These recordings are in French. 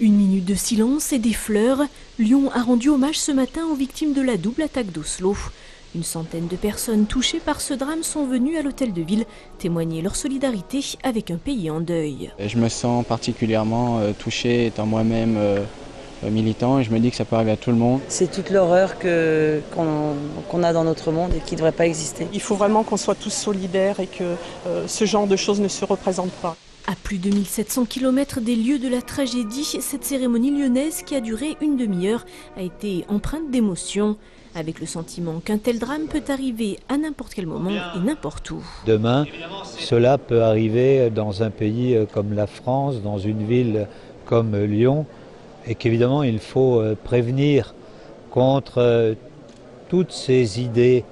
Une minute de silence et des fleurs. Lyon a rendu hommage ce matin aux victimes de la double attaque d'Oslo. Une centaine de personnes touchées par ce drame sont venues à l'hôtel de ville témoigner leur solidarité avec un pays en deuil. Je me sens particulièrement touché étant moi-même militant et je me dis que ça peut arriver à tout le monde. C'est toute l'horreur qu'on a dans notre monde et qui ne devrait pas exister. Il faut vraiment qu'on soit tous solidaires et que ce genre de choses ne se représentent pas. À plus de 1700 km des lieux de la tragédie, cette cérémonie lyonnaise qui a duré une demi-heure a été empreinte d'émotion, avec le sentiment qu'un tel drame peut arriver à n'importe quel moment et n'importe où. Demain, cela peut arriver dans un pays comme la France, dans une ville comme Lyon, et qu'évidemment il faut prévenir contre toutes ces idées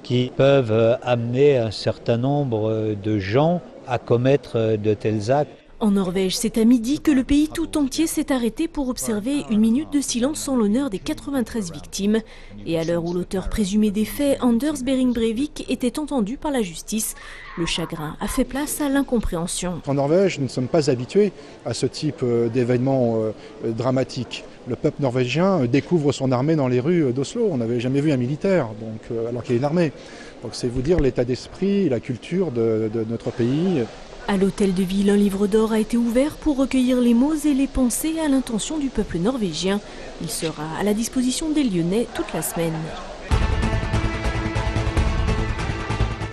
qui peuvent amener un certain nombre de gens à commettre de tels actes. En Norvège, c'est à midi que le pays tout entier s'est arrêté pour observer une minute de silence en l'honneur des 93 victimes. Et à l'heure où l'auteur présumé des faits, Anders Behring Breivik, était entendu par la justice, le chagrin a fait place à l'incompréhension. En Norvège, nous ne sommes pas habitués à ce type d'événements dramatiques. Le peuple norvégien découvre son armée dans les rues d'Oslo. On n'avait jamais vu un militaire, alors qu'il y a une armée. Donc c'est vous dire l'état d'esprit et la culture de notre pays. À l'hôtel de ville, un livre d'or a été ouvert pour recueillir les mots et les pensées à l'intention du peuple norvégien. Il sera à la disposition des Lyonnais toute la semaine.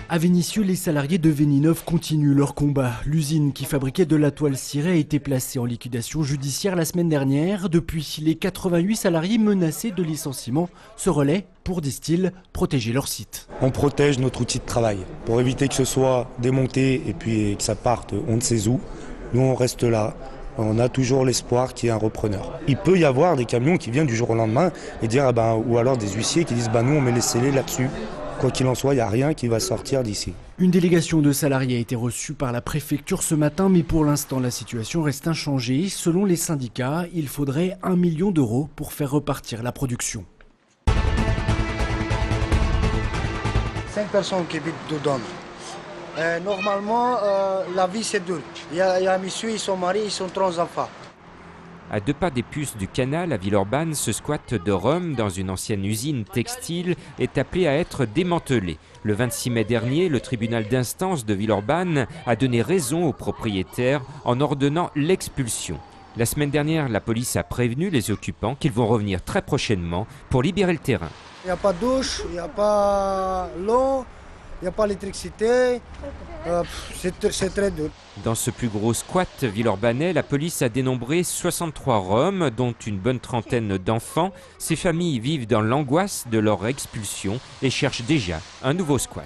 À Vénissieux, les salariés de Véninov continuent leur combat. L'usine qui fabriquait de la toile cirée a été placée en liquidation judiciaire la semaine dernière. Depuis, les 88 salariés menacés de licenciement se relaient pour, disent-ils, protéger leur site. On protège notre outil de travail pour éviter que ce soit démonté et puis que ça parte on ne sait où. Nous, on reste là. On a toujours l'espoir qu'il y ait un repreneur. Il peut y avoir des camions qui viennent du jour au lendemain et dire, ou alors des huissiers qui disent nous on met les scellés là-dessus. Quoi qu'il en soit, il n'y a rien qui va sortir d'ici. Une délégation de salariés a été reçue par la préfecture ce matin, mais pour l'instant, la situation reste inchangée. Selon les syndicats, il faudrait 1 million d'euros pour faire repartir la production. 5 personnes qui habitent dedans. Normalement, la vie c'est dur. Il y a un monsieur, ils sont mariés, ils sont 3 enfants. À 2 pas des puces du canal à Villeurbanne, ce squat de Rome, dans une ancienne usine textile, est appelé à être démantelé. Le 26 mai dernier, le tribunal d'instance de Villeurbanne a donné raison aux propriétaires en ordonnant l'expulsion. La semaine dernière, la police a prévenu les occupants qu'ils vont revenir très prochainement pour libérer le terrain. Il n'y a pas de douche, il n'y a pas l'eau, il n'y a pas d'électricité. C'est très dur. Dans ce plus gros squat villeurbanais, la police a dénombré 63 Roms, dont une bonne trentaine d'enfants. Ces familles vivent dans l'angoisse de leur expulsion et cherchent déjà un nouveau squat.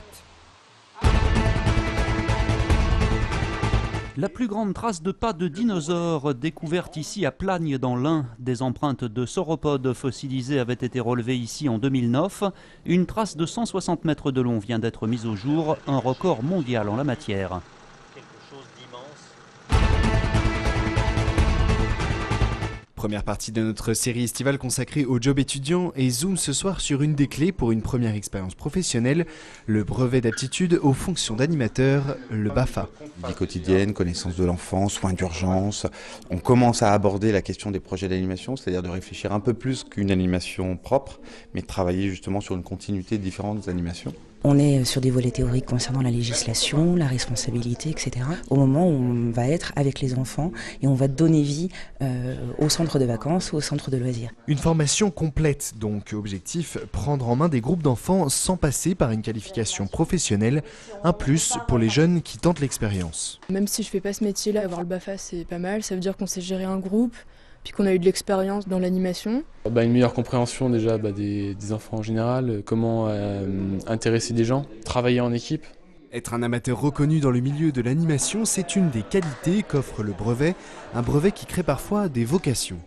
La plus grande trace de pas de dinosaures découverte ici à Plagne dans l'Ain. Des empreintes de sauropodes fossilisés avaient été relevées ici en 2009. Une trace de 160 mètres de long vient d'être mise au jour, un record mondial en la matière. Première partie de notre série estivale consacrée au job étudiant et zoom ce soir sur une des clés pour une première expérience professionnelle, le brevet d'aptitude aux fonctions d'animateur, le BAFA. Vie quotidienne, connaissance de l'enfant, soins d'urgence. On commence à aborder la question des projets d'animation, c'est-à-dire de réfléchir un peu plus qu'une animation propre, mais de travailler justement sur une continuité de différentes animations. On est sur des volets théoriques concernant la législation, la responsabilité, etc. Au moment où on va être avec les enfants et on va donner vie au centre de vacances ou au centre de loisirs. Une formation complète, donc objectif, prendre en main des groupes d'enfants sans passer par une qualification professionnelle, un plus pour les jeunes qui tentent l'expérience. Même si je fais pas ce métier-là, avoir le BAFA c'est pas mal, ça veut dire qu'on sait gérer un groupe, puis qu'on a eu de l'expérience dans l'animation. Une meilleure compréhension déjà des enfants en général, comment intéresser des gens, travailler en équipe. Être un amateur reconnu dans le milieu de l'animation, c'est une des qualités qu'offre le brevet, un brevet qui crée parfois des vocations.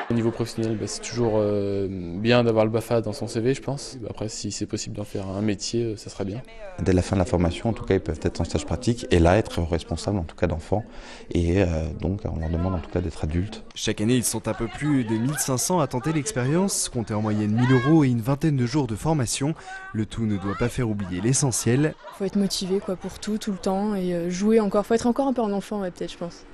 Au niveau professionnel, c'est toujours bien d'avoir le BAFA dans son CV, je pense. Après, si c'est possible d'en faire un métier, ça serait bien. Dès la fin de la formation, en tout cas, ils peuvent être en stage pratique et là être responsables en tout cas d'enfants. Et donc, on leur demande en tout cas d'être adultes. Chaque année, ils sont un peu plus de 1500 à tenter l'expérience, compter en moyenne 1000 € et une vingtaine de jours de formation. Le tout ne doit pas faire oublier l'essentiel. Faut être motivé pour tout le temps et jouer encore. Faut être encore un peu un enfant, peut-être, je pense.